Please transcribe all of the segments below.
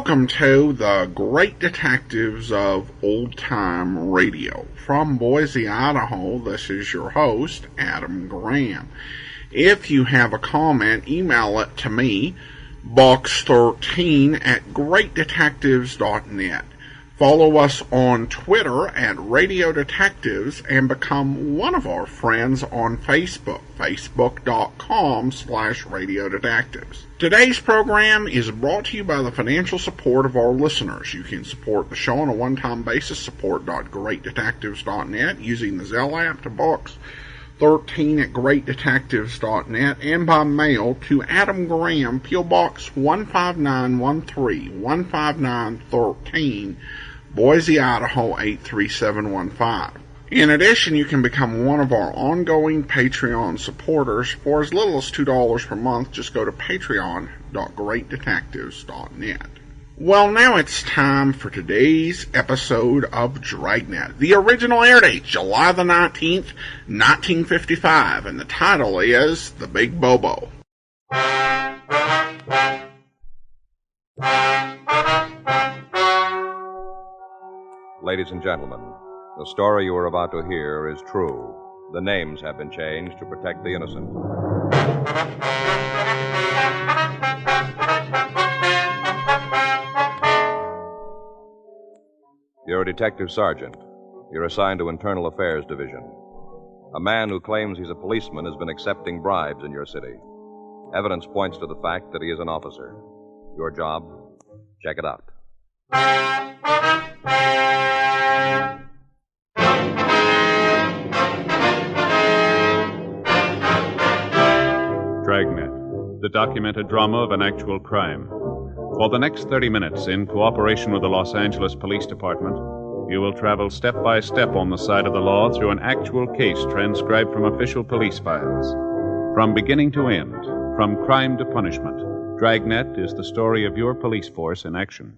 Welcome to the Great Detectives of Old Time Radio. From Boise, Idaho, this is your host, Adam Graham. If you have a comment, email it to me, box13@greatdetectives.net. Follow us on Twitter at Radio Detectives and become one of our friends on Facebook, facebook.com/Radio Detectives. Today's program is brought to you by the financial support of our listeners. You can support the show on a one-time basis, support.greatdetectives.net, using the Zelle app to box13@greatdetectives.net, and by mail to Adam Graham, P.O. Box 15913, 15913, Boise, Idaho 83715. In addition, you can become one of our ongoing Patreon supporters for as little as $2 per month. Just go to patreon.greatdetectives.net. Well, now it's time for today's episode of Dragnet. The original air date, July the 19th, 1955, and the title is The Big Bobo. Ladies and gentlemen, the story you are about to hear is true. The names have been changed to protect the innocent. You're a detective sergeant. You're assigned to Internal Affairs Division. A man who claims he's a policeman has been accepting bribes in your city. Evidence points to the fact that he is an officer. Your job? Check it out. Dragnet, the documented drama of an actual crime. For the next 30 minutes, in cooperation with the Los Angeles Police Department, you will travel step by step on the side of the law through an actual case transcribed from official police files. From beginning to end, from crime to punishment, Dragnet is the story of your police force in action.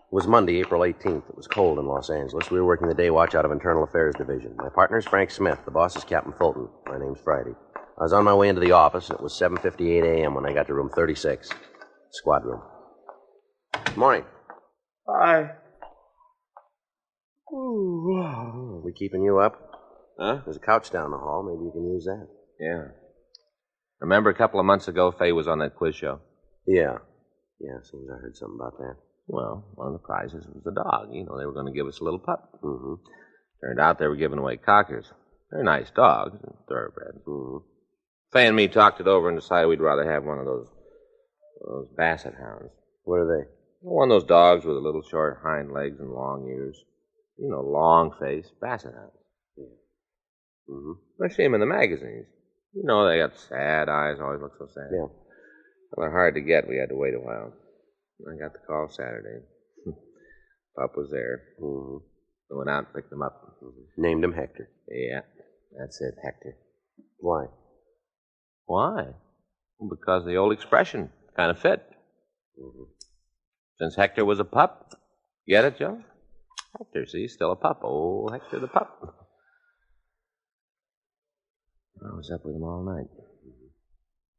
It was Monday, April 18th. It was cold in Los Angeles. We were working the day watch out of Internal Affairs Division. My partner's Frank Smith. The boss is Captain Fulton. My name's Friday. I was on my way into the office, and it was 7:58 a.m. when I got to room 36, squad room. Good morning. Hi. Are we keeping you up? Huh? There's a couch down the hall. Maybe you can use that. Yeah. Remember a couple of months ago, Faye was on that quiz show? Yeah, seems I heard something about that. Well, one of the prizes was a dog. You know, they were going to give us a little pup. Mm-hmm. Turned out they were giving away cockers. They're nice dogs, thoroughbreds. Mm-hmm. Faye and me talked it over and decided we'd rather have one of those basset hounds. What are they? One of those dogs with a little short hind legs and long ears. You know, long face, basset hounds. Yeah. Mm-hmm. I see them in the magazines. You know, they got sad eyes, always look so sad. Yeah. Well, they're hard to get. We had to wait a while. I got the call Saturday. Pup was there. Mm-hmm. I went out and picked him up. Mm-hmm. Named him Hector. Yeah, that's it, Hector. Why? Why? Because the old expression kind of fit. Mm-hmm. Since Hector was a pup. Get it, Joe? Hector, see, still a pup. Oh, Hector the pup. I was up with him all night.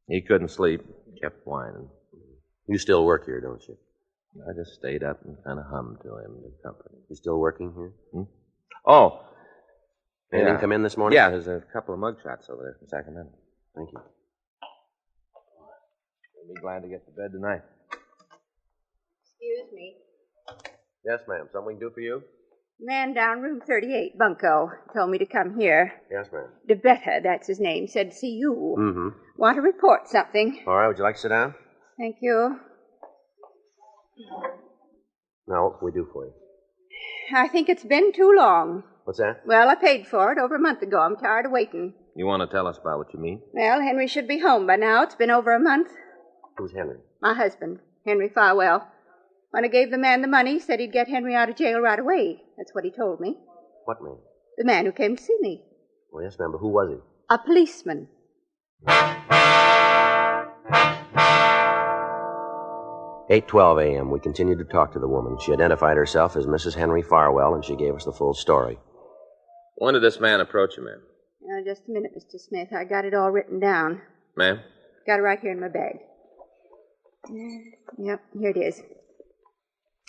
He couldn't sleep. Kept whining. You still work here, don't you? I just stayed up and kind of hummed to him in company. You still working here? Oh. Anything come in this morning? Yeah, there's a couple of mug shots over there from Sacramento. Thank you. I'll be glad to get to bed tonight. Excuse me. Yes, ma'am. Something we can do for you? Man down room 38, Bunko, told me to come here. Yes, ma'am. DeBetta, that's his name, said see you. Mm-hmm. Want to report something. All right, would you like to sit down? Thank you. Now, what can we do for you? I think it's been too long. What's that? Well, I paid for it over a month ago. I'm tired of waiting. You want to tell us about what you mean? Well, Henry should be home by now. It's been over a month. Who's Henry? My husband, Henry Farwell. When I gave the man the money, he said he'd get Henry out of jail right away. That's what he told me. What man? The man who came to see me. Oh, yes, ma'am, but who was he? A policeman. 8:12 a.m. We continued to talk to the woman. She identified herself as Mrs. Henry Farwell, and she gave us the full story. When did this man approach you, ma'am? Just a minute, Mr. Smith. I got it all written down. Ma'am? Got it right here in my bag. Yep, here it is.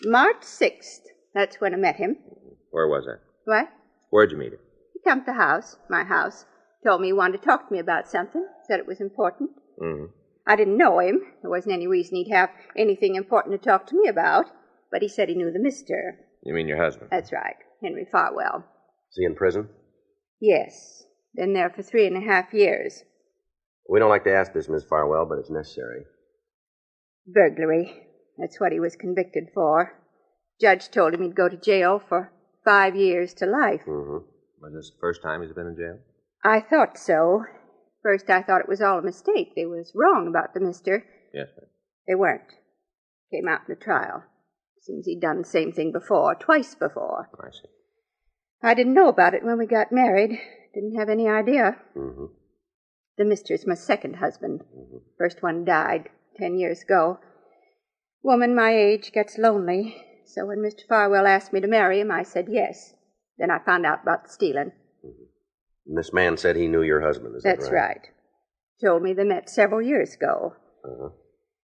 March 6th. That's when I met him. Where was that? What? Where'd you meet him? He come to the house, my house. Told me he wanted to talk to me about something. Said it was important. Mm-hmm. I didn't know him. There wasn't any reason he'd have anything important to talk to me about. But he said he knew the mister. You mean your husband? That's right, Henry Farwell. Is he in prison? Yes. Been there for 3.5 years. We don't like to ask this, Miss Farwell, but it's necessary. Burglary. That's what he was convicted for. Judge told him he'd go to jail for 5 years to life. Mm-hmm. Was this the first time he's been in jail? I thought so. First, I thought it was all a mistake. They was wrong about the mister. Yes, ma'am. They weren't. Came out in the trial. Seems he'd done the same thing before, twice before. I see. I didn't know about it when we got married. Didn't have any idea. Mm-hmm. The mister's my second husband. Mm-hmm. First one died 10 years ago. Woman my age gets lonely. So when Mr. Farwell asked me to marry him, I said yes. Then I found out about the stealing. Mm-hmm. And this man said he knew your husband, is that right? That's right. Told me they met several years ago. Uh-huh.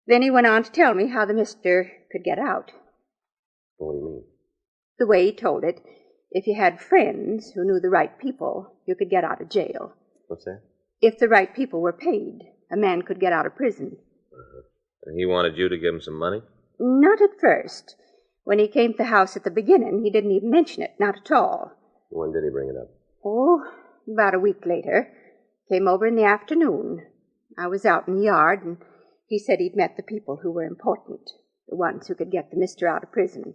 Then he went on to tell me how the mister could get out. What do you mean? The way he told it, if you had friends who knew the right people, you could get out of jail. What's that? If the right people were paid, a man could get out of prison. Uh-huh. And he wanted you to give him some money? Not at first. When he came to the house at the beginning, he didn't even mention it, not at all. When did he bring it up? Oh, about a week later. Came over in the afternoon. I was out in the yard, and he said he'd met the people who were important, the ones who could get the mister out of prison.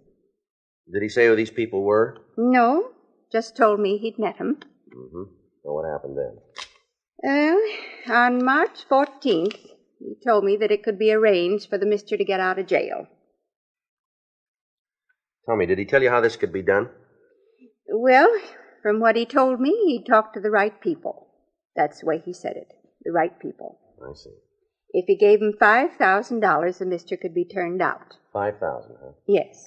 Did he say who these people were? No, just told me he'd met 'em. Mm-hmm. Well, what happened then? On March 14th, he told me that it could be arranged for the mister to get out of jail. Tell me, did he tell you how this could be done? Well, from what he told me, he talked to the right people. That's the way he said it, the right people. I see. If he gave him $5,000, the mister could be turned out. 5,000, huh? Yes.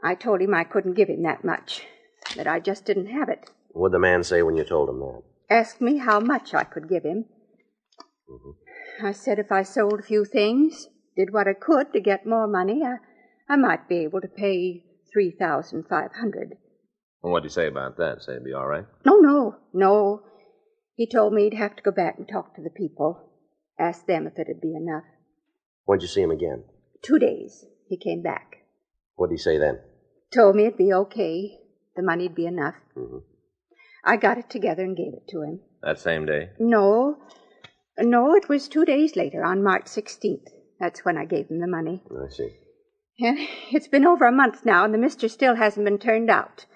I told him I couldn't give him that much, that I just didn't have it. What'd the man say when you told him that? Asked me how much I could give him. Mm-hmm. I said if I sold a few things, did what I could to get more money, I might be able to pay $3,500. Well, what'd he say about that? Say it'd be all right? No. He told me he'd have to go back and talk to the people. Ask them if it'd be enough. When'd you see him again? 2 days. He came back. What'd he say then? Told me it'd be okay. The money'd be enough. Mm-hmm. I got it together and gave it to him. That same day? No, it was 2 days later, on March 16th. That's when I gave him the money. I see. And it's been over a month now, and the mister still hasn't been turned out.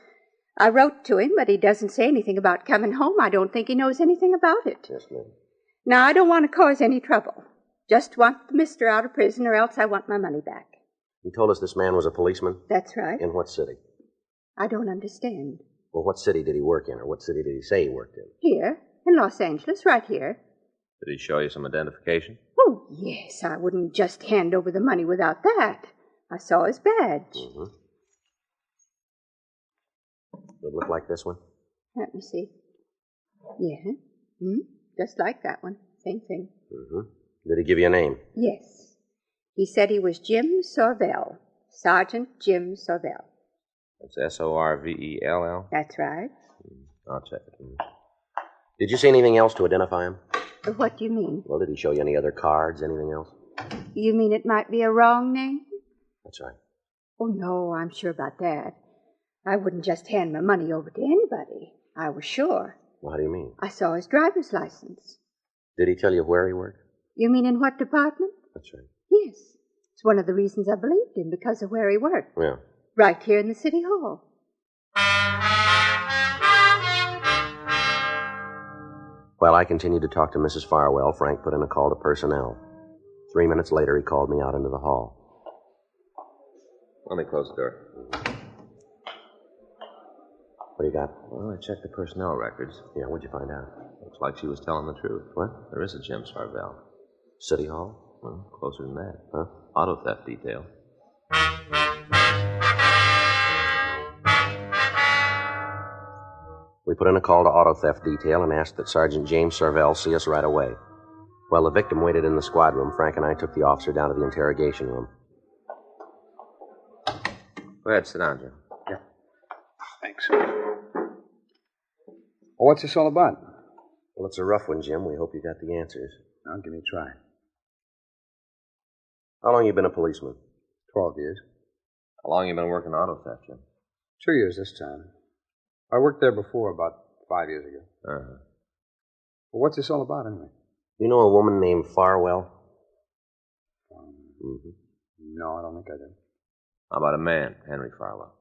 I wrote to him, but he doesn't say anything about coming home. I don't think he knows anything about it. Yes, ma'am. Now, I don't want to cause any trouble. Just want the mister out of prison, or else I want my money back. You told us this man was a policeman? That's right. In what city? I don't understand. Well, what city did he work in, or what city did he say he worked in? Here, in Los Angeles, right here. Did he show you some identification? Oh, yes, I wouldn't just hand over the money without that. I saw his badge. Mm-hmm. Does it look like this one? Let me see. Yeah. Just like that one. Same thing. Mm-hmm. Did he give you a name? Yes. He said he was Jim Sorvell. Sergeant Jim Sorvell. That's Sorvell? That's right. I'll check it. Did you see anything else to identify him? What do you mean? Well, did he show you any other cards, anything else? You mean it might be a wrong name? That's right. Oh, no, I'm sure about that. I wouldn't just hand my money over to anybody. I was sure. Well, how do you mean? I saw his driver's license. Did he tell you where he worked? You mean in what department? That's right. Yes. It's one of the reasons I believed him, because of where he worked. Yeah. Right here in the city hall. While I continued to talk to Mrs. Farwell, Frank put in a call to personnel. 3 minutes later, he called me out into the hall. Let me close the door. What do you got? Well, I checked the personnel records. Yeah, what'd you find out? Looks like she was telling the truth. What? There is a Jim Sorvell. City Hall? Well, closer than that. Huh? Auto theft detail. We put in a call to auto theft detail and asked that Sergeant James Sorvell see us right away. While the victim waited in the squad room, Frank and I took the officer down to the interrogation room. Go ahead, sit down, Jim. Yeah. Thanks. Well, what's this all about? Well, it's a rough one, Jim. We hope you got the answers. Now, give me a try. How long you been a policeman? 12 years. How long you been working auto theft, Jim? 2 years this time. I worked there before, about 5 years ago. Uh-huh. Well, what's this all about, anyway? You know a woman named Farwell? No, I don't think I do. How about a man, Henry Farlow?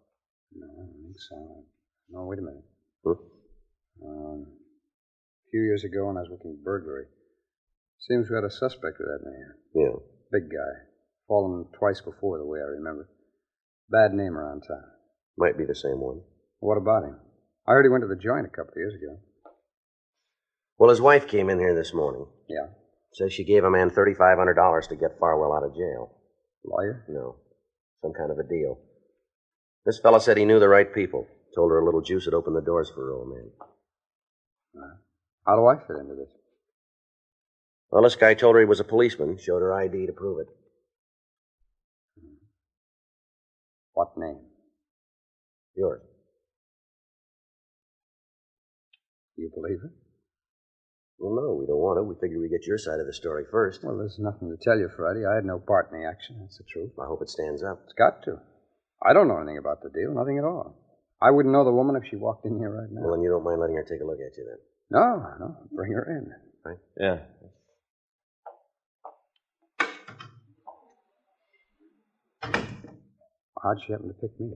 No, I don't think so. No, wait a minute. Hmm? A few years ago when I was working burglary, seems we had a suspect with that name. Yeah. Big guy. Fallen twice before, the way I remember. Bad name around town. Might be the same one. What about him? I heard he went to the joint a couple of years ago. Well, his wife came in here this morning. Yeah. Says she gave a man $3,500 to get Farwell out of jail. Lawyer? No. Some kind of a deal. This fella said he knew the right people. Told her a little juice would open the doors for her old man. How do I fit into this? Well, this guy told her he was a policeman. Showed her ID to prove it. What name? Yours. You believe it? Well, no, we don't want to. We figured we'd get your side of the story first. Well, there's nothing to tell you, Friday. I had no part in the action. That's the truth. I hope it stands up. It's got to. I don't know anything about the deal. Nothing at all. I wouldn't know the woman if she walked in here right now. Well, then you don't mind letting her take a look at you then. No. Bring her in. Right? Yeah. How'd she happen to pick me?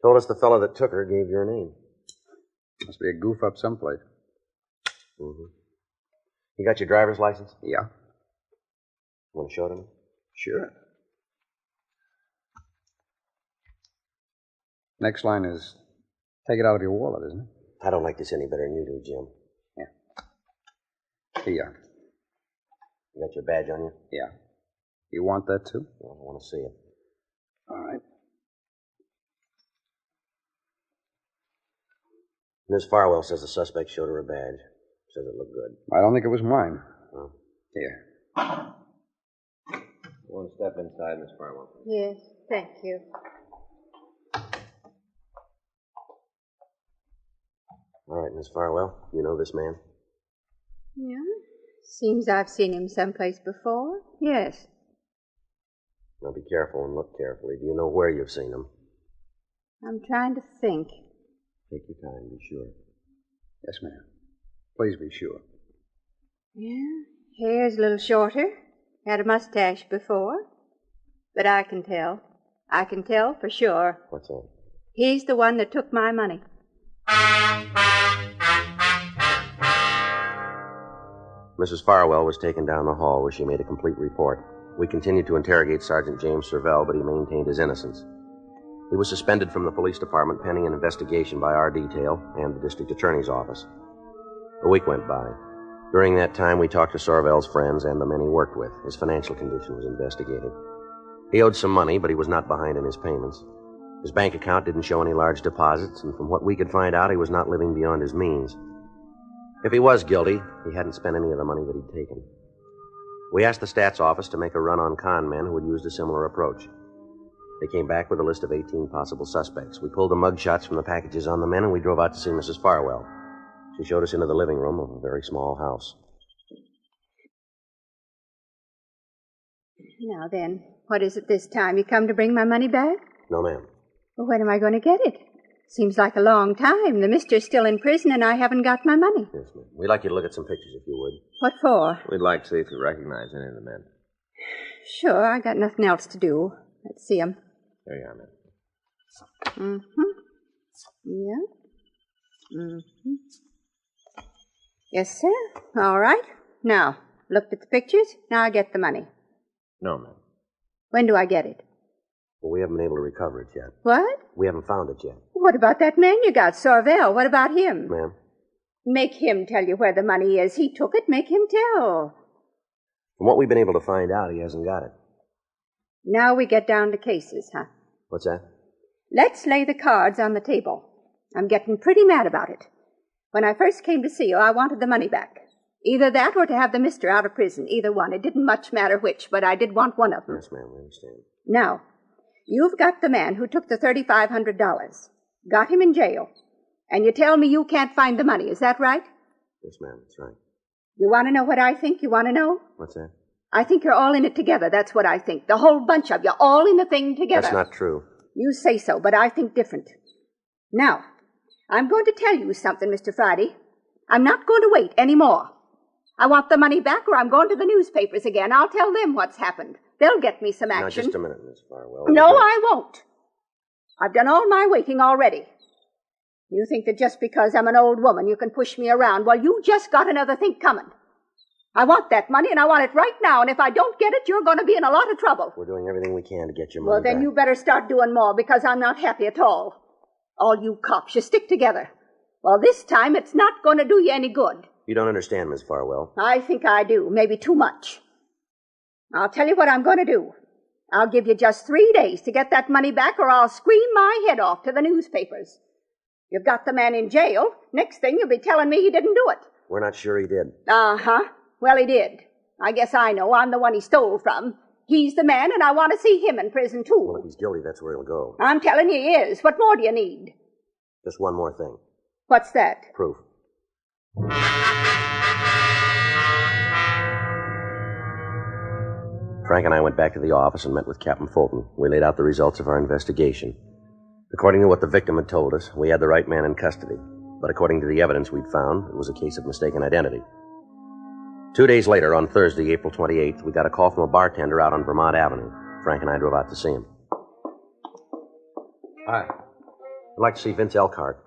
Told us the fellow that took her gave your name. Must be a goof up someplace. Mm-hmm. You got your driver's license? Yeah. Want to show it to me? Sure. Next line is, take it out of your wallet, isn't it? I don't like this any better than you do, Jim. Yeah. Here. You got your badge on you? Yeah. You want that, too? Well, I want to see it. All right. Ms. Farwell says the suspect showed her a badge. Says it looked good. I don't think it was mine. Oh. Here. You want to step inside, Miss Farwell? Yes, thank you. All right, Miss Farwell, you know this man? Yeah? Seems I've seen him someplace before. Yes. Now be careful and look carefully. Do you know where you've seen him? I'm trying to think. Take your time, be sure. Yes, ma'am. Please be sure. Yeah, hair's a little shorter. Had a mustache before. But I can tell. I can tell for sure. What's that? He's the one that took my money. Mrs. Farwell was taken down the hall where she made a complete report. We continued to interrogate Sergeant James Servell, but he maintained his innocence. He was suspended from the police department pending an investigation by our detail and the district attorney's office. A week went by. During that time, we talked to Servell's friends and the men he worked with. His financial condition was investigated. He owed some money, but he was not behind in his payments. His bank account didn't show any large deposits, and from what we could find out, he was not living beyond his means. If he was guilty, he hadn't spent any of the money that he'd taken. We asked the stats office to make a run on con men who had used a similar approach. They came back with a list of 18 possible suspects. We pulled the mug shots from the packages on the men, and we drove out to see Mrs. Farwell. She showed us into the living room of a very small house. Now then, what is it this time? You come to bring my money back? No, ma'am. Well, when am I going to get it? Seems like a long time. The mister's still in prison and I haven't got my money. Yes, ma'am. We'd like you to look at some pictures if you would. What for? We'd like to see if you recognize any of the men. Sure, I got nothing else to do. Let's see 'em. There you are, ma'am. Yeah. Yes, sir. All right. Now, looked at the pictures. Now I get the money. No, ma'am. When do I get it? Well, we haven't been able to recover it yet. What? We haven't found it yet. What about that man you got, Sorvell? What about him? Ma'am? Make him tell you where the money is. He took it. Make him tell. From what we've been able to find out, he hasn't got it. Now we get down to cases, huh? What's that? Let's lay the cards on the table. I'm getting pretty mad about it. When I first came to see you, I wanted the money back. Either that or to have the mister out of prison. Either one. It didn't much matter which, but I did want one of them. Yes, ma'am, I understand. Now, you've got the man who took the $3,500. Got him in jail. And you tell me you can't find the money. Is that right? Yes, ma'am, that's right. You want to know what I think? You want to know? What's that? I think you're all in it together. That's what I think. The whole bunch of you, all in the thing together. That's not true. You say so, but I think different. Now, I'm going to tell you something, Mr. Friday. I'm not going to wait any more. I want the money back or I'm going to the newspapers again. I'll tell them what's happened. They'll get me some action. Now, just a minute, Miss Farwell. No, I won't. I've done all my waiting already. You think that just because I'm an old woman you can push me around. Well, you just got another thing coming. I want that money, and I want it right now, and if I don't get it, you're going to be in a lot of trouble. We're doing everything we can to get your money Well, then back. you better start doing more, because I'm not happy at all. All you cops, you stick together. Well, this time it's not going to do you any good. You don't understand, Miss Farwell. I think I do, maybe too much. I'll tell you what I'm going to do. I'll give you just 3 days to get that money back, or I'll scream my head off to the newspapers. You've got the man in jail. Next thing you'll be telling me he didn't do it. We're not sure he did. Uh-huh. Well, he did. I guess I know. I'm the one he stole from. He's the man, and I want to see him in prison, too. Well, if he's guilty, that's where he'll go. I'm telling you he is. What more do you need? Just one more thing. What's that? Proof. Frank and I went back to the office and met with Captain Fulton. We laid out the results of our investigation. According to what the victim had told us, we had the right man in custody. But according to the evidence we'd found, it was a case of mistaken identity. 2 days later, on Thursday, April 28th, we got a call from a bartender out on Vermont Avenue. Frank and I drove out to see him. Hi. I'd like to see Vince Elkhart.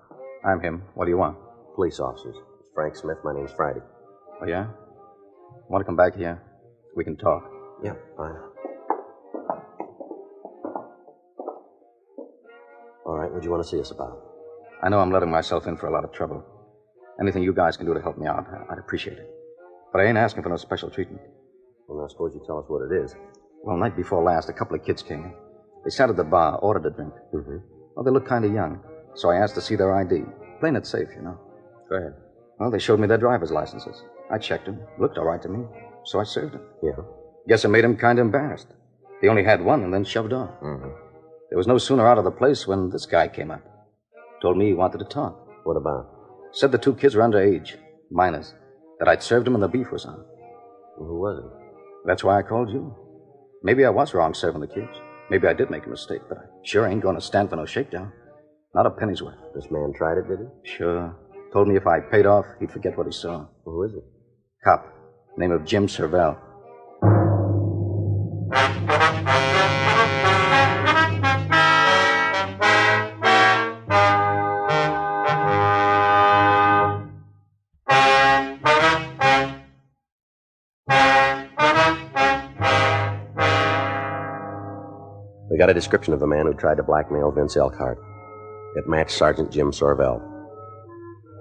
I'm him. What do you want? Police officers. It's Frank Smith. My name's Friday. Oh, yeah? Want to come back here? We can talk. Yeah, fine. All right, what do you want to see us about? I know I'm letting myself in for a lot of trouble. Anything you guys can do to help me out, I'd appreciate it. But I ain't asking for no special treatment. Well, now, suppose you tell us what it is. Well, night before last, a couple of kids came in. They sat at the bar, ordered a drink. Mm-hmm. Well, they looked kind of young, so I asked to see their ID. Playing it safe, you know. Go ahead. Well, they showed me their driver's licenses. I checked them. Looked all right to me, so I served them. Yeah. Guess it made them kind of embarrassed. They only had one and then shoved off. Mm-hmm. They was no sooner out of the place when this guy came up. Told me he wanted to talk. What about? Said the two kids were underage, minors, that I'd served them and the beef was on. Well, who was it? That's why I called you. Maybe I was wrong serving the kids. Maybe I did make a mistake, but I sure ain't going to stand for no shakedown. Not a penny's worth. This man tried it, did he? Sure. Told me if I paid off, he'd forget what he saw. Well, who is it? Cop. Name of Jim Servell. We got a description of the man who tried to blackmail Vince Elkhart. It matched Sergeant Jim Sorvell.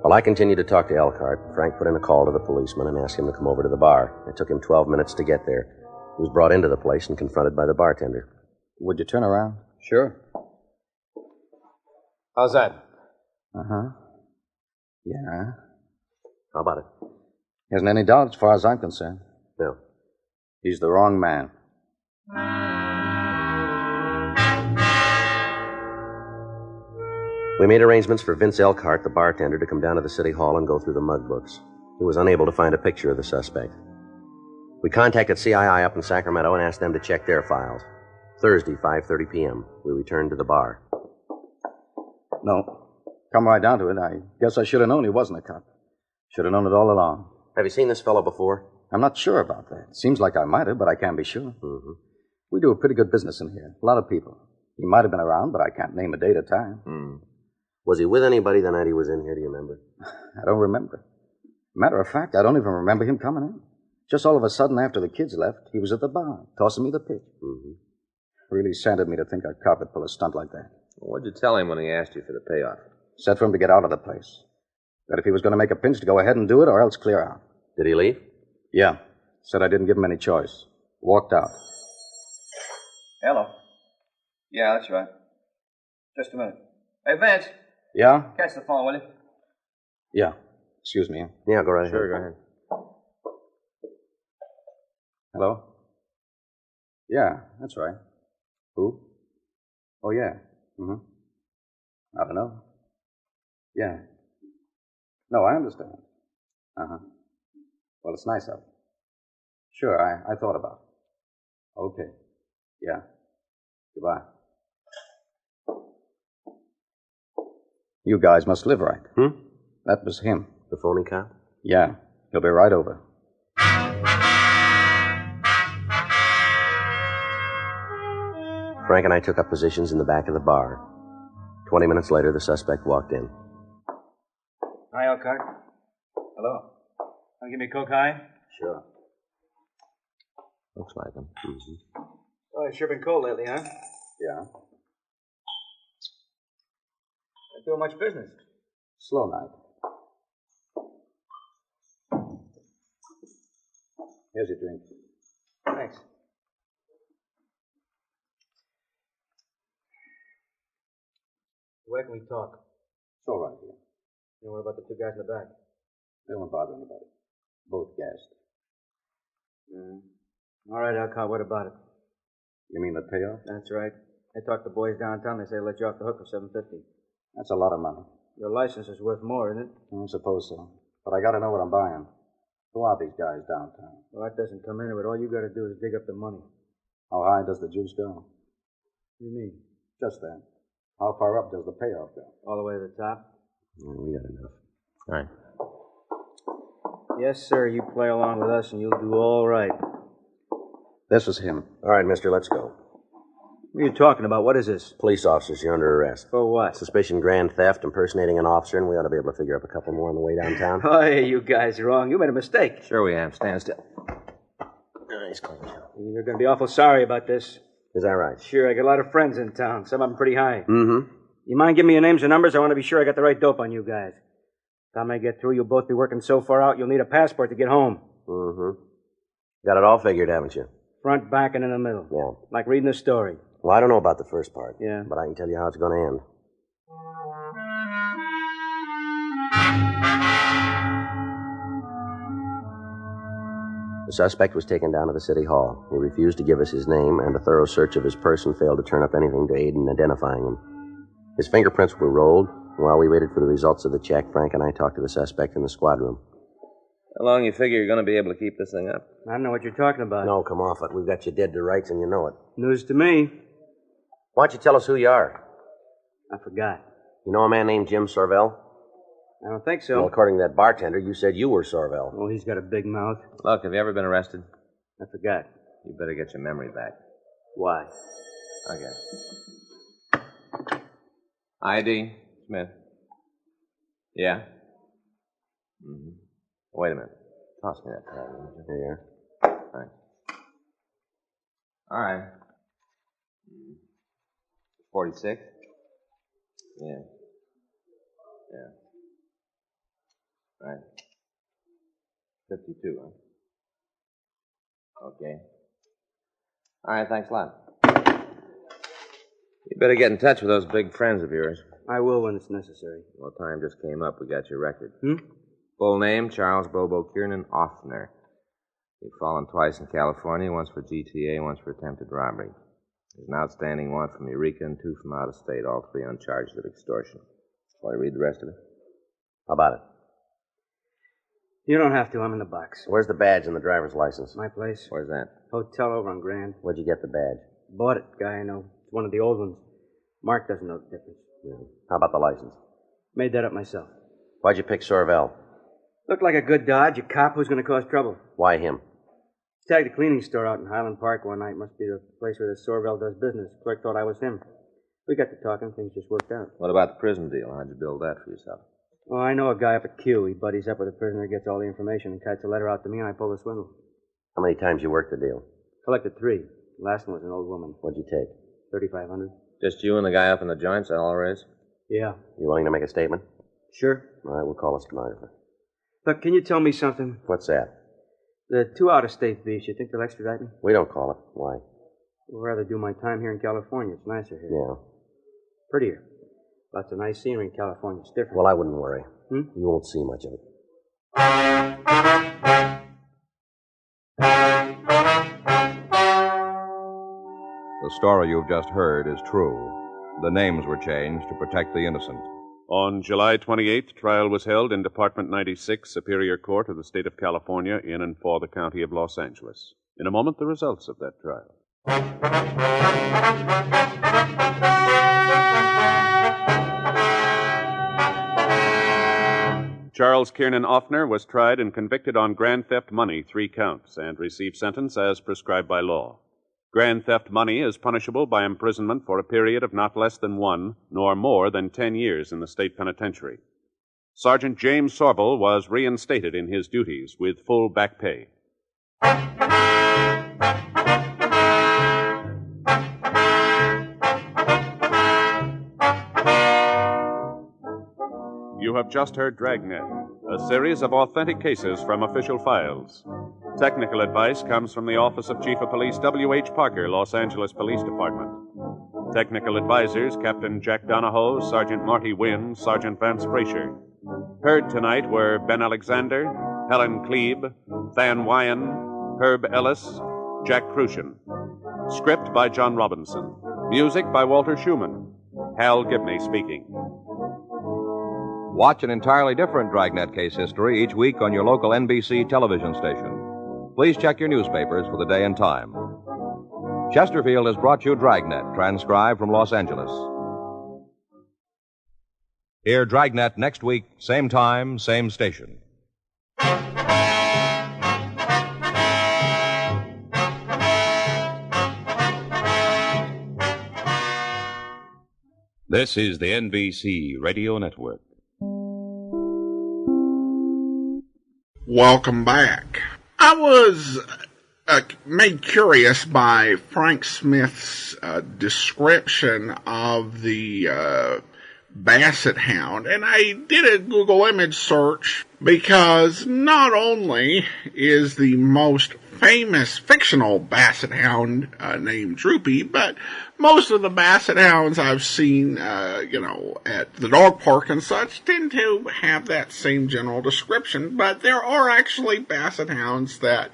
While I continued to talk to Elkhart, Frank put in a call to the policeman and asked him to come over to the bar. It took him 12 minutes to get there. He was brought into the place and confronted by the bartender. Would you turn around? Sure. How's that? Uh-huh. Yeah. How about it? Isn't any doubt as far as I'm concerned. No. He's the wrong man. We made arrangements for Vince Elkhart, the bartender, to come down to the city hall and go through the mug books. He was unable to find a picture of the suspect. We contacted CII up in Sacramento and asked them to check their files. Thursday, 5:30 p.m., we returned to the bar. No. Come right down to it, I guess I should have known he wasn't a cop. Should have known it all along. Have you seen this fellow before? I'm not sure about that. Seems like I might have, but I can't be sure. Mm-hmm. We do a pretty good business in here. A lot of people. He might have been around, but I can't name a date or time. Mm. Was he with anybody the night he was in here, do you remember? I don't remember. Matter of fact, I don't even remember him coming in. Just all of a sudden, after the kids left, he was at the bar, tossing me the pitch. Mm-hmm. Really saddened me to think a cop would pull a stunt like that. What'd you tell him when he asked you for the payoff? Said for him to get out of the place. That if he was going to make a pinch, to go ahead and do it, or else clear out. Did he leave? Yeah. Said I didn't give him any choice. Walked out. Hello. Yeah, that's right. Just a minute. Hey, Vince. Yeah? Catch the phone, will you? Yeah. Excuse me. Yeah, go right ahead. Sure, go ahead. Hello? Yeah, that's right. Who? Oh, yeah. I don't know. Yeah. No, I understand. Uh-huh. Well, it's nice of you. Sure, I thought about it. Okay. Yeah. Goodbye. You guys must live right. That was him. The phony cop? Yeah. He'll be right over. Frank and I took up positions in the back of the bar. 20 minutes later, the suspect walked in. Hi, Elkhart. Hello. Want to give me a Coke High? Sure. Looks like him. Oh, it's sure been cold lately, huh? Yeah. Not doing much business. Slow night. Here's your drink. Thanks. Where can we talk? It's all right here. You know, what about the two guys in the back? They won't bother anybody. Both gassed. All right, Elkhart, what about it? You mean the payoff? That's right. I talked to the boys downtown. They say they'll let you off the hook for $750. That's a lot of money. Your license is worth more, isn't it? I suppose so. But I gotta know what I'm buying. Who are these guys downtown? Well, that doesn't come into it. All you got to do is dig up the money. How high does the juice go? What do you mean? Just that. How far up does the payoff go? All the way to the top? We got enough. All right. Yes, sir. You play along with us and you'll do all right. This was him. All right, mister, let's go. What are you talking about? What is this? Police officers, you're under arrest. For what? Suspicion grand theft, impersonating an officer, and we ought to be able to figure up a couple more on the way downtown. Oh, hey, you guys are wrong. You made a mistake. Sure we have. Stand still. Nice close. You're going to be awful sorry about this. Is that right? Sure, I got a lot of friends in town. Some of them pretty high. Mm-hmm. You mind giving me your names and numbers? I want to be sure I got the right dope on you guys. Time I get through, you'll both be working so far out, you'll need a passport to get home. Mm-hmm. Got it all figured, haven't you? Front, back, and in the middle. Yeah. Like reading a story. Well, I don't know about the first part. Yeah. But I can tell you how it's going to end. The suspect was taken down to the city hall. He refused to give us his name, and a thorough search of his person failed to turn up anything to aid in identifying him. His fingerprints were rolled. While we waited for the results of the check, Frank and I talked to the suspect in the squad room. How long you figure you're going to be able to keep this thing up? I don't know what you're talking about. No, come off it. We've got you dead to rights, and you know it. News to me. Why don't you tell us who you are? I forgot. You know a man named Jim Sorvell? I don't think so. Well, according to that bartender, you said you were Sorvell. Oh, he's got a big mouth. Look, have you ever been arrested? I forgot. You better get your memory back. Why? Okay. ID, Smith. Yeah? Mm-hmm. Wait a minute. Toss me that card, will you? Here. Thanks. All right. 46? Yeah. Yeah. Right. 52, huh? Okay. All right, thanks a lot. You better get in touch with those big friends of yours. I will when it's necessary. Well, time just came up. We got your record. Hmm? Full name, Charles Bobo Kiernan Offner. You've fallen twice in California, once for GTA, once for attempted robbery. There's an outstanding one from Eureka and 2 from out of state, all 3 on charges of extortion. Shall I read the rest of it? How about it? You don't have to. I'm in the box. Where's the badge and the driver's license? My place. Where's that? Hotel over on Grand. Where'd you get the badge? Bought it. Guy I know. It's one of the old ones. Mark doesn't know the difference. Yeah. How about the license? Made that up myself. Why'd you pick Sorvell? Looked like a good dodge. A cop who's going to cause trouble. Why him? Tagged a cleaning store out in Highland Park one night. Must be the place where this Sorvell does business. Clerk thought I was him. We got to talking. Things just worked out. What about the prison deal? How'd you build that for yourself? Well, I know a guy up at Q. He buddies up with a prisoner, gets all the information, and kites a letter out to me, and I pull the swindle. How many times you worked the deal? Collected 3. The last one was an old woman. What'd you take? $3,500. Just you and the guy up in the joints, that all there is? Yeah. You willing to make a statement? Sure. All right, we'll call a stenographer. Look, can you tell me something? What's that? The 2 out-of-state beefs, you think they'll extradite me? We don't call it. Why? I'd rather do my time here in California. It's nicer here. Yeah. Prettier. Lots of nice scenery in California. It's different. Well, I wouldn't worry. Hmm? You won't see much of it. The story you've just heard is true. The names were changed to protect the innocent. On July 28th, trial was held in Department 96, Superior Court of the State of California, in and for the County of Los Angeles. In a moment, the results of that trial. Charles Kiernan Offner was tried and convicted on grand theft money, 3 counts, and received sentence as prescribed by law. Grand theft money is punishable by imprisonment for a period of not less than 1 nor more than 10 years in the state penitentiary. Sergeant James Sorble was reinstated in his duties with full back pay. You have just heard Dragnet, a series of authentic cases from official files. Technical advice comes from the Office of Chief of Police W.H. Parker, Los Angeles Police Department. Technical advisors Captain Jack Donahoe, Sergeant Marty Wynn, Sergeant Vance Frazier. Heard tonight were Ben Alexander, Helen Klebe, Than Wyan, Herb Ellis, Jack Crucian. Script by John Robinson. Music by Walter Schumann. Hal Gibney speaking. Watch an entirely different Dragnet case history each week on your local NBC television station. Please check your newspapers for the day and time. Chesterfield has brought you Dragnet, transcribed from Los Angeles. Hear Dragnet next week, same time, same station. This is the NBC Radio Network. Welcome back. I was made curious by Frank Smith's description of the Basset Hound, and I did a Google image search because not only is the most famous fictional Basset Hound named Droopy, but most of the Basset Hounds I've seen, at the dog park and such tend to have that same general description, but there are actually Basset Hounds that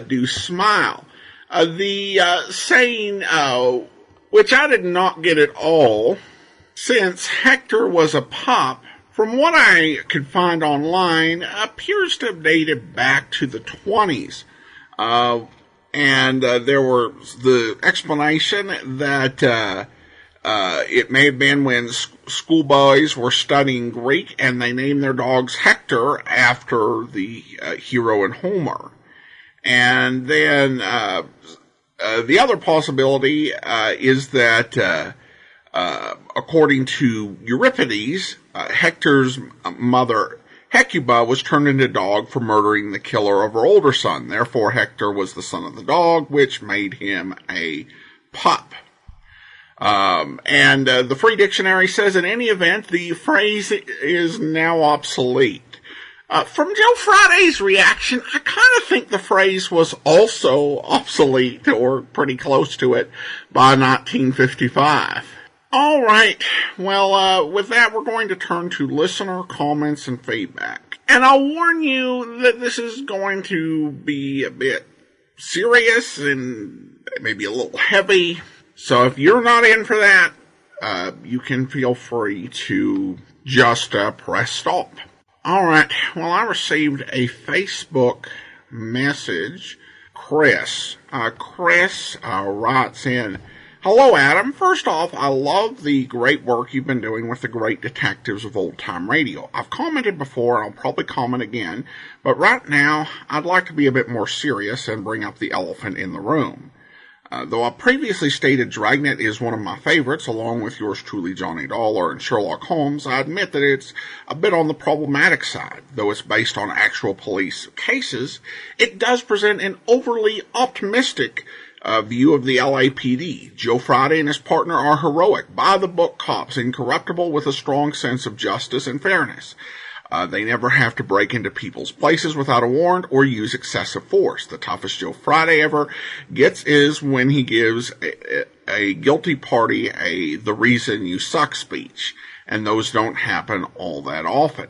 do smile. The saying, which I did not get at all, since Hector was a pup, from what I could find online, appears to have dated back to the 20s. And there was the explanation that it may have been when schoolboys were studying Greek and they named their dogs Hector after the hero in Homer. And then the other possibility is that according to Euripides, Hector's mother Hecuba was turned into dog for murdering the killer of her older son. Therefore, Hector was the son of the dog, which made him a pup. And the Free Dictionary says, in any event, the phrase is now obsolete. From Joe Friday's reaction, I kind of think the phrase was also obsolete, or pretty close to it, by 1955. All right. Well, with that, we're going to turn to listener comments and feedback. And I'll warn you that this is going to be a bit serious and maybe a little heavy. So if you're not in for that, you can feel free to just press stop. All right. Well, I received a Facebook message. Chris writes in, "Hello, Adam. First off, I love the great work you've been doing with the great detectives of old-time radio. I've commented before, and I'll probably comment again, but right now, I'd like to be a bit more serious and bring up the elephant in the room. Though I previously stated Dragnet is one of my favorites, along with yours truly, Johnny Dollar and Sherlock Holmes, I admit that it's a bit on the problematic side. Though it's based on actual police cases, it does present an overly optimistic view of the LAPD. Joe Friday and his partner are heroic, by-the-book cops, incorruptible with a strong sense of justice and fairness. They never have to break into people's places without a warrant or use excessive force. The toughest Joe Friday ever gets is when he gives a guilty party the reason you suck speech, and those don't happen all that often.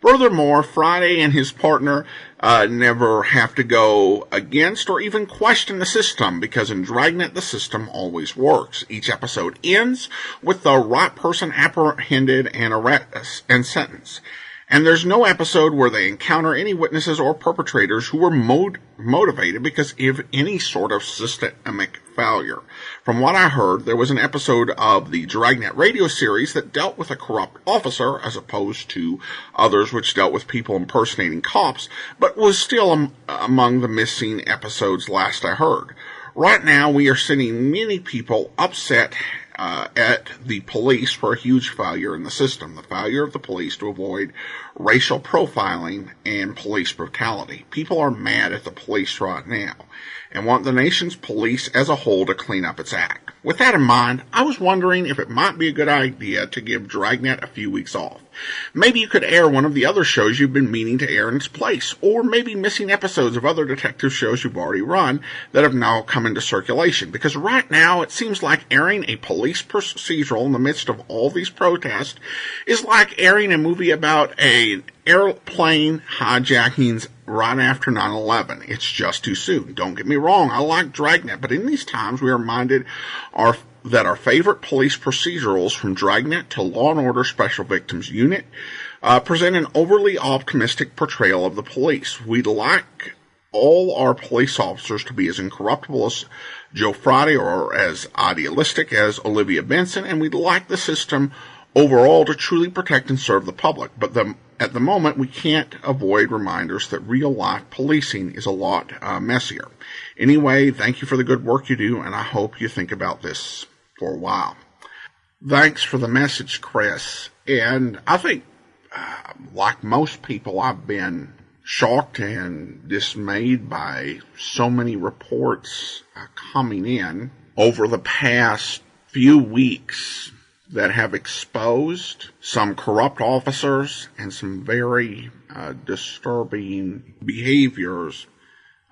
Furthermore, Friday and his partner never have to go against or even question the system, because in Dragnet, the system always works. Each episode ends with the right person apprehended and sentenced. And there's no episode where they encounter any witnesses or perpetrators who were motivated because of any sort of systemic failure. From what I heard, there was an episode of the Dragnet radio series that dealt with a corrupt officer as opposed to others which dealt with people impersonating cops, but was still among the missing episodes last I heard. Right now, we are seeing many people upset at the police for a huge failure in the system, the failure of the police to avoid racial profiling and police brutality. People are mad at the police right now and want the nation's police as a whole to clean up its act. With that in mind, I was wondering if it might be a good idea to give Dragnet a few weeks off. Maybe you could air one of the other shows you've been meaning to air in its place, or maybe missing episodes of other detective shows you've already run that have now come into circulation, because right now it seems like airing a police procedural in the midst of all these protests is like airing a movie about an airplane hijackings right after 9/11. It's just too soon. Don't get me wrong, I like Dragnet, but in these times we are reminded that our favorite police procedurals, from Dragnet to Law & Order Special Victims Unit, present an overly optimistic portrayal of the police. We'd like all our police officers to be as incorruptible as Joe Friday or as idealistic as Olivia Benson, and we'd like the system overall to truly protect and serve the public. But at the moment, we can't avoid reminders that real-life policing is a lot messier. Anyway, thank you for the good work you do, and I hope you think about this for a while. Thanks for the message, Chris. And I think, like most people, I've been shocked and dismayed by so many reports coming in over the past few weeks that have exposed some corrupt officers and some very disturbing behaviors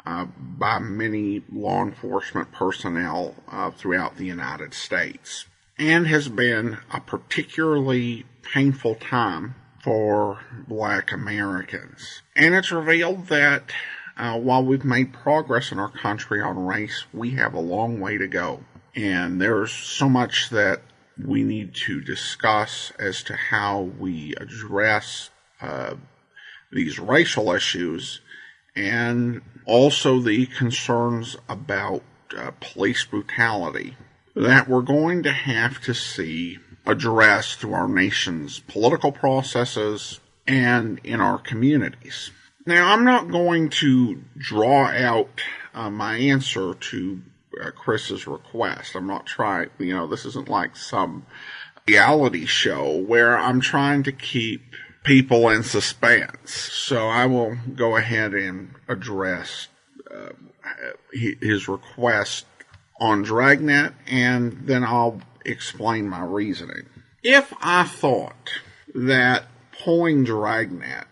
by many law enforcement personnel throughout the United States, and has been a particularly painful time for Black Americans. And it's revealed that while we've made progress in our country on race, we have a long way to go. And there's so much that we need to discuss as to how we address these racial issues, and also the concerns about police brutality that we're going to have to see addressed through our nation's political processes and in our communities. Now, I'm not going to draw out my answer to Chris's request. I'm not trying, this isn't like some reality show where I'm trying to keep people in suspense. So I will go ahead and address his request on Dragnet, and then I'll explain my reasoning. If I thought that pulling Dragnet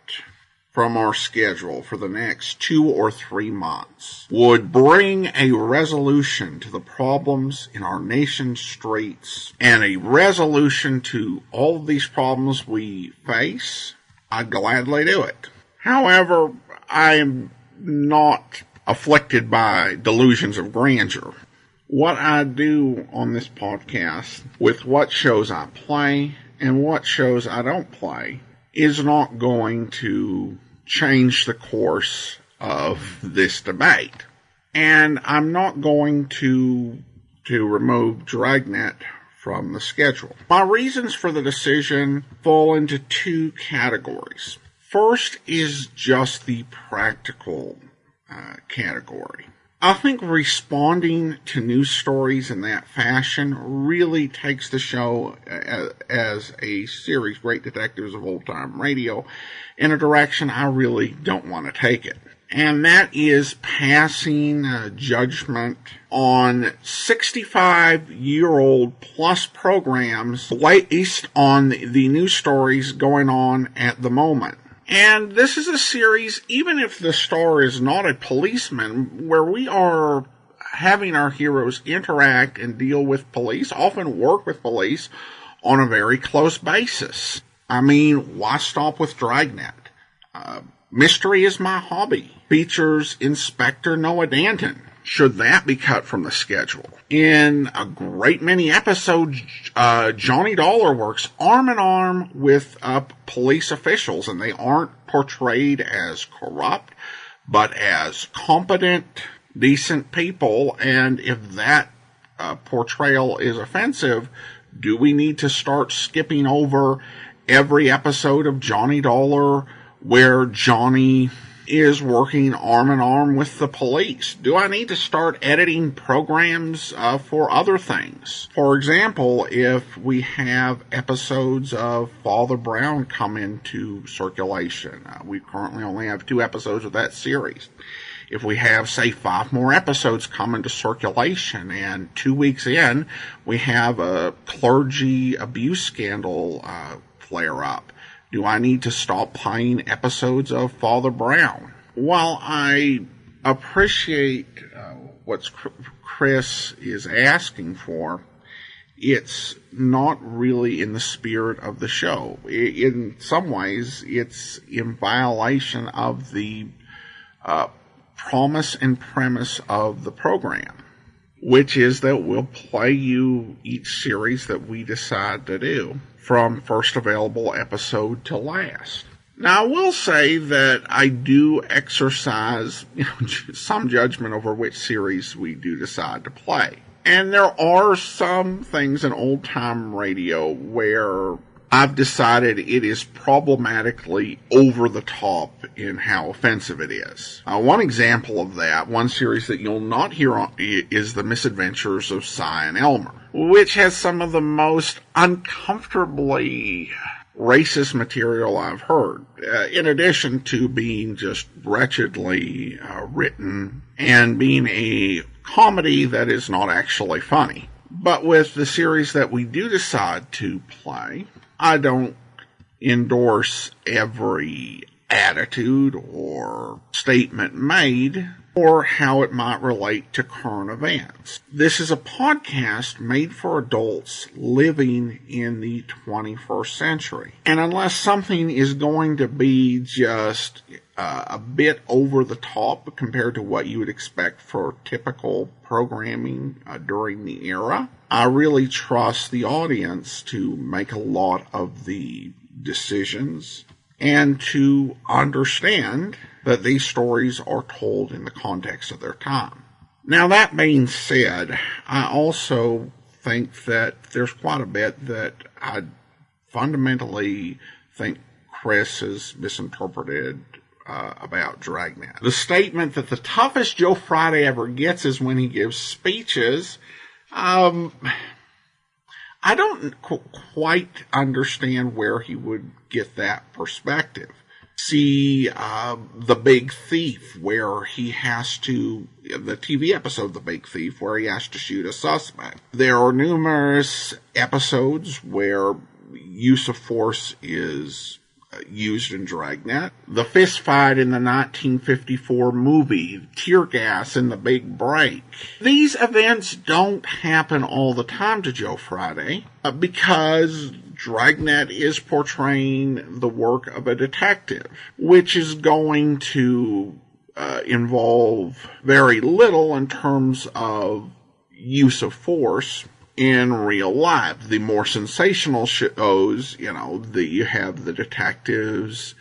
from our schedule for the next 2 or 3 months would bring a resolution to the problems in our nation's streets and a resolution to all of these problems we face, I'd gladly do it. However, I am not afflicted by delusions of grandeur. What I do on this podcast, with what shows I play and what shows I don't play, is not going to change the course of this debate. And I'm not going to remove Dragnet from the schedule. My reasons for the decision fall into 2 categories. First is just the practical category. I think responding to news stories in that fashion really takes the show as a series, Great Detectives of Old Time Radio, in a direction I really don't want to take it. And that is passing judgment on 65-year-old plus programs based on the news stories going on at the moment. And this is a series, even if the star is not a policeman, where we are having our heroes interact and deal with police, often work with police, on a very close basis. I mean, why stop with Dragnet? Mystery is My Hobby features Inspector Noah Danton. Should that be cut from the schedule? In a great many episodes, Johnny Dollar works arm in arm with police officials, and they aren't portrayed as corrupt, but as competent, decent people. And if that portrayal is offensive, do we need to start skipping over every episode of Johnny Dollar where Johnny is working arm in arm with the police? Do I need to start editing programs for other things? For example, if we have episodes of Father Brown come into circulation, we currently only have 2 episodes of that series. If we have, say, 5 more episodes come into circulation, and 2 weeks in, we have a clergy abuse scandal flare up, do I need to stop playing episodes of Father Brown? While I appreciate what Chris is asking for, it's not really in the spirit of the show. In some ways, it's in violation of the promise and premise of the program, which is that we'll play you each series that we decide to do, from first available episode to last. Now, I will say that I do exercise some judgment over which series we do decide to play. And there are some things in old-time radio where I've decided it is problematically over the top in how offensive it is. One example of that, one series that you'll not hear on, is The Misadventures of Cy and Elmer, which has some of the most uncomfortably racist material I've heard, in addition to being just wretchedly written and being a comedy that is not actually funny. But with the series that we do decide to play, I don't endorse every attitude or statement made or how it might relate to current events. This is a podcast made for adults living in the 21st century. And unless something is going to be just a bit over the top compared to what you would expect for typical programming during the era, I really trust the audience to make a lot of the decisions and to understand that these stories are told in the context of their time. Now, that being said, I also think that there's quite a bit that I fundamentally think Chris has misinterpreted about Dragnet. The statement that the toughest Joe Friday ever gets is when he gives speeches, I don't quite understand where he would get that perspective. See The Big Thief, where he has to, the TV episode The Big Thief, where he has to shoot a suspect. There are numerous episodes where use of force is used in Dragnet. The fist fight in the 1954 movie, tear gas in The Big Break. These events don't happen all the time to Joe Friday because Dragnet is portraying the work of a detective, which is going to involve very little in terms of use of force in real life. The more sensational shows, you have the detectives,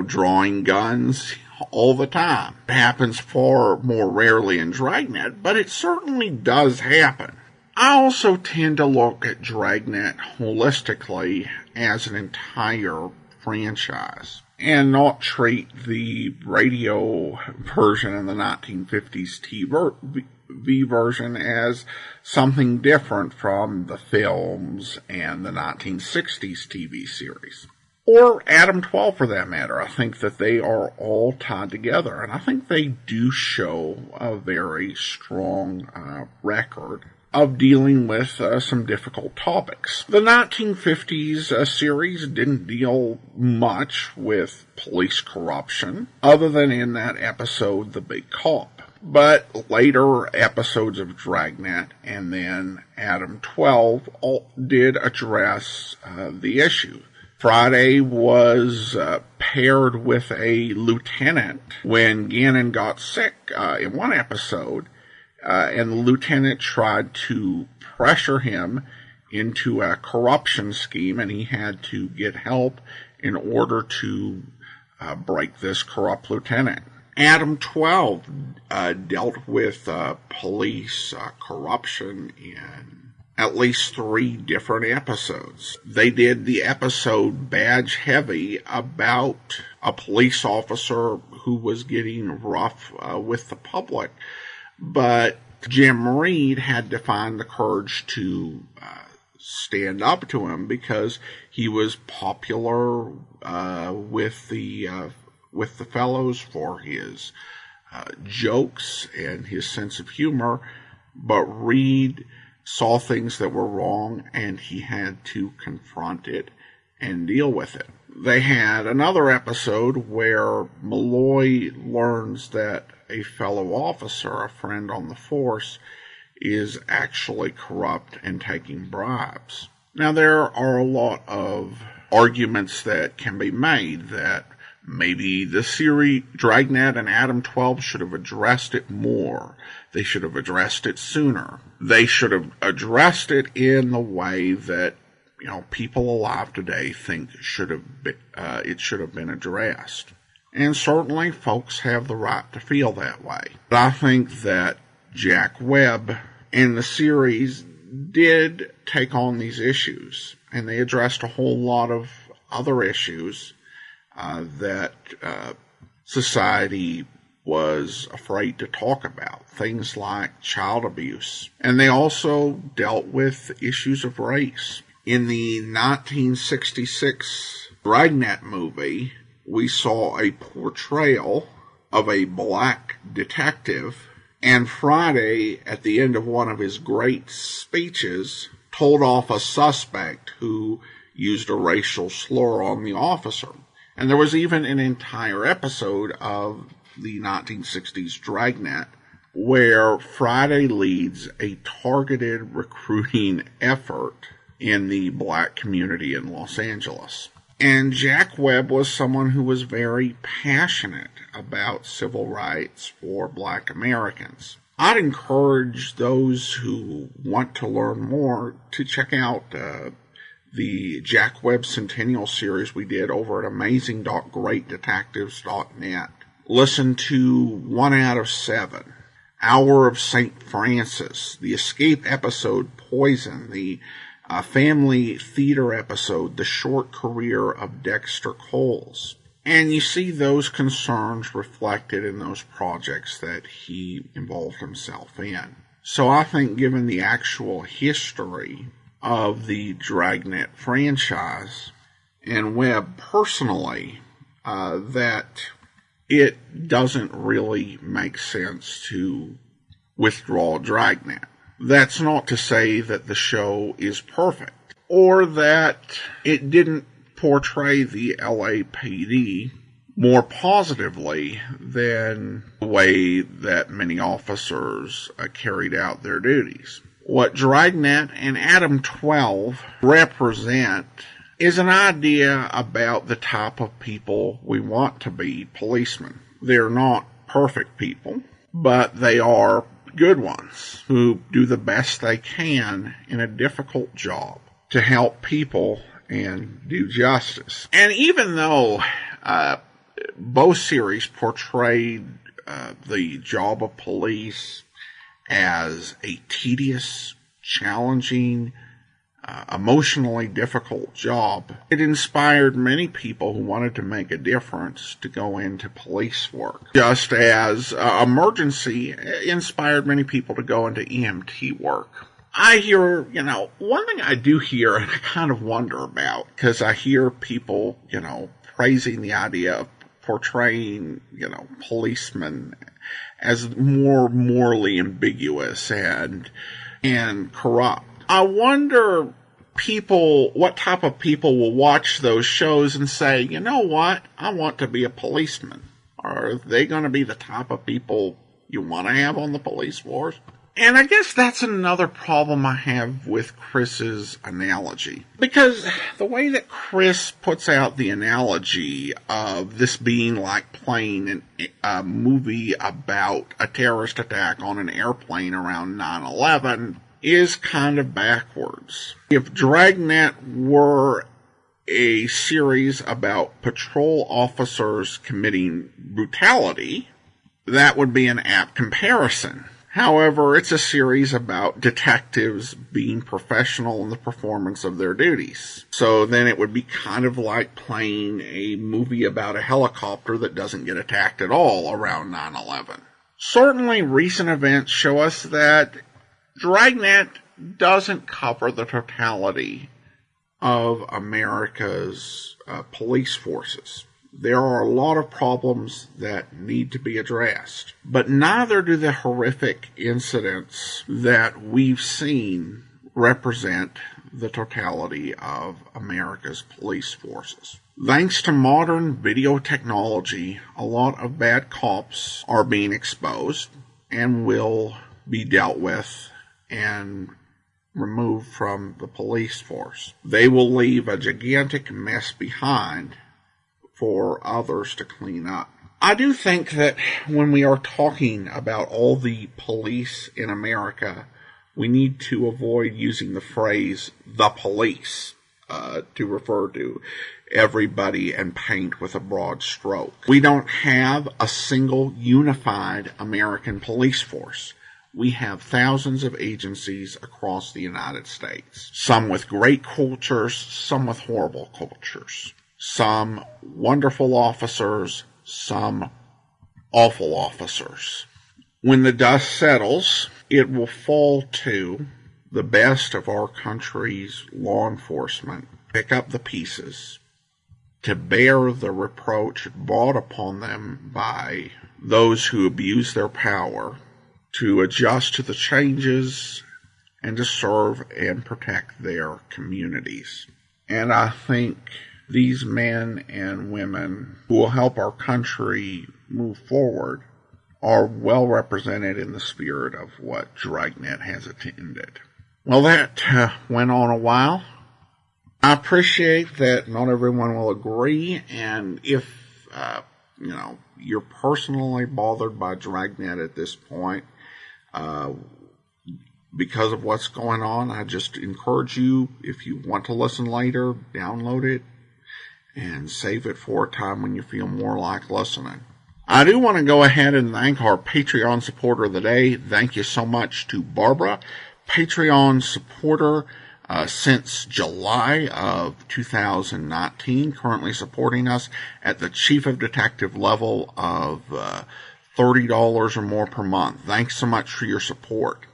drawing guns all the time. It happens far more rarely in Dragnet, but it certainly does happen. I also tend to look at Dragnet holistically as an entire franchise and not treat the radio version in the 1950s TV version as something different from the films and the 1960s TV series. Or Adam 12 for that matter. I think that they are all tied together, and I think they do show a very strong record of dealing with some difficult topics. The 1950s series didn't deal much with police corruption, other than in that episode, The Big Cop. But later episodes of Dragnet and then Adam 12 all did address the issue. Friday was paired with a lieutenant when Gannon got sick in one episode, and the lieutenant tried to pressure him into a corruption scheme, and he had to get help in order to break this corrupt lieutenant. Adam 12 dealt with police corruption in at least 3 different episodes. They did the episode Badge Heavy about a police officer who was getting rough with the public, but Jim Reed had to find the courage to stand up to him because he was popular with the fellows for his jokes and his sense of humor, but Reed saw things that were wrong and he had to confront it and deal with it. They had another episode where Malloy learns that a fellow officer, a friend on the force, is actually corrupt and taking bribes. Now, there are a lot of arguments that can be made that maybe the series Dragnet and Adam 12 should have addressed it more. They should have addressed it sooner. They should have addressed it in the way that, people alive today think it should have been addressed. And certainly folks have the right to feel that way. But I think that Jack Webb in the series did take on these issues, and they addressed a whole lot of other issues that society was afraid to talk about, things like child abuse. And they also dealt with issues of race. In the 1966 Dragnet movie, we saw a portrayal of a black detective, and Friday, at the end of one of his great speeches, told off a suspect who used a racial slur on the officer. And there was even an entire episode of the 1960s Dragnet where Friday leads a targeted recruiting effort in the black community in Los Angeles. And Jack Webb was someone who was very passionate about civil rights for black Americans. I'd encourage those who want to learn more to check out the Jack Webb Centennial series we did over at amazing.greatdetectives.net. Listen to 1 out of 7, Hour of St. Francis, the Escape episode Poison, the Family Theater episode The Short Career of Dexter Coles. And you see those concerns reflected in those projects that he involved himself in. So I think given the actual history of the Dragnet franchise and Webb personally, that it doesn't really make sense to withdraw Dragnet. That's not to say that the show is perfect or that it didn't portray the LAPD more positively than the way that many officers carried out their duties. What Dragnet and Adam 12 represent is an idea about the type of people we want to be policemen. They're not perfect people, but they are good ones who do the best they can in a difficult job to help people and do justice. And even though both series portrayed the job of police as a tedious, challenging, emotionally difficult job, it inspired many people who wanted to make a difference to go into police work. Just as emergency inspired many people to go into EMT work. I hear, one thing I do hear and I kind of wonder about, because I hear people, praising the idea of portraying, policemen as more morally ambiguous and corrupt. I wonder what type of people will watch those shows and say, you know what, I want to be a policeman. Are they going to be the type of people you want to have on the police force? And I guess that's another problem I have with Chris's analogy. Because the way that Chris puts out the analogy of this being like playing a movie about a terrorist attack on an airplane around 9/11 is kind of backwards. If Dragnet were a series about patrol officers committing brutality, that would be an apt comparison. However, it's a series about detectives being professional in the performance of their duties. So then it would be kind of like playing a movie about a helicopter that doesn't get attacked at all around 9/11. Certainly, recent events show us that Dragnet doesn't cover the totality of America's police forces. There are a lot of problems that need to be addressed, but neither do the horrific incidents that we've seen represent the totality of America's police forces. Thanks to modern video technology, a lot of bad cops are being exposed and will be dealt with and removed from the police force. They will leave a gigantic mess behind for others to clean up. I do think that when we are talking about all the police in America, we need to avoid using the phrase the police to refer to everybody and paint with a broad stroke. We don't have a single unified American police force. We have thousands of agencies across the United States, some with great cultures, some with horrible cultures. Some wonderful officers, some awful officers. When the dust settles, it will fall to the best of our country's law enforcement pick up the pieces to bear the reproach brought upon them by those who abuse their power, to adjust to the changes and to serve and protect their communities. And I think these men and women who will help our country move forward are well represented in the spirit of what Dragnet has attended. Well, that went on a while. I appreciate that not everyone will agree, and if you're personally bothered by Dragnet at this point, because of what's going on, I just encourage you, if you want to listen later, download it and save it for a time when you feel more like listening. I do want to go ahead and thank our Patreon supporter of the day. Thank you so much to Barbara, Patreon supporter since July of 2019, currently supporting us at the Chief of Detective level of $30 or more per month. Thanks so much for your support.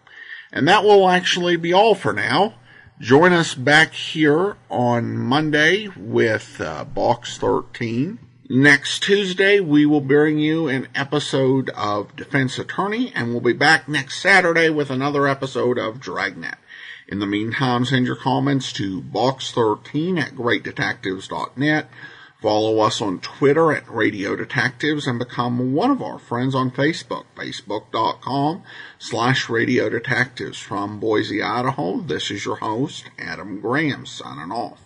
And that will actually be all for now. Join us back here on Monday with Box 13. Next Tuesday, we will bring you an episode of Defense Attorney, and we'll be back next Saturday with another episode of Dragnet. In the meantime, send your comments to box13@greatdetectives.net. Follow us on Twitter at Radio Detectives and become one of our friends on Facebook, facebook.com/Radio Detectives. From Boise, Idaho, this is your host, Adam Graham, signing off.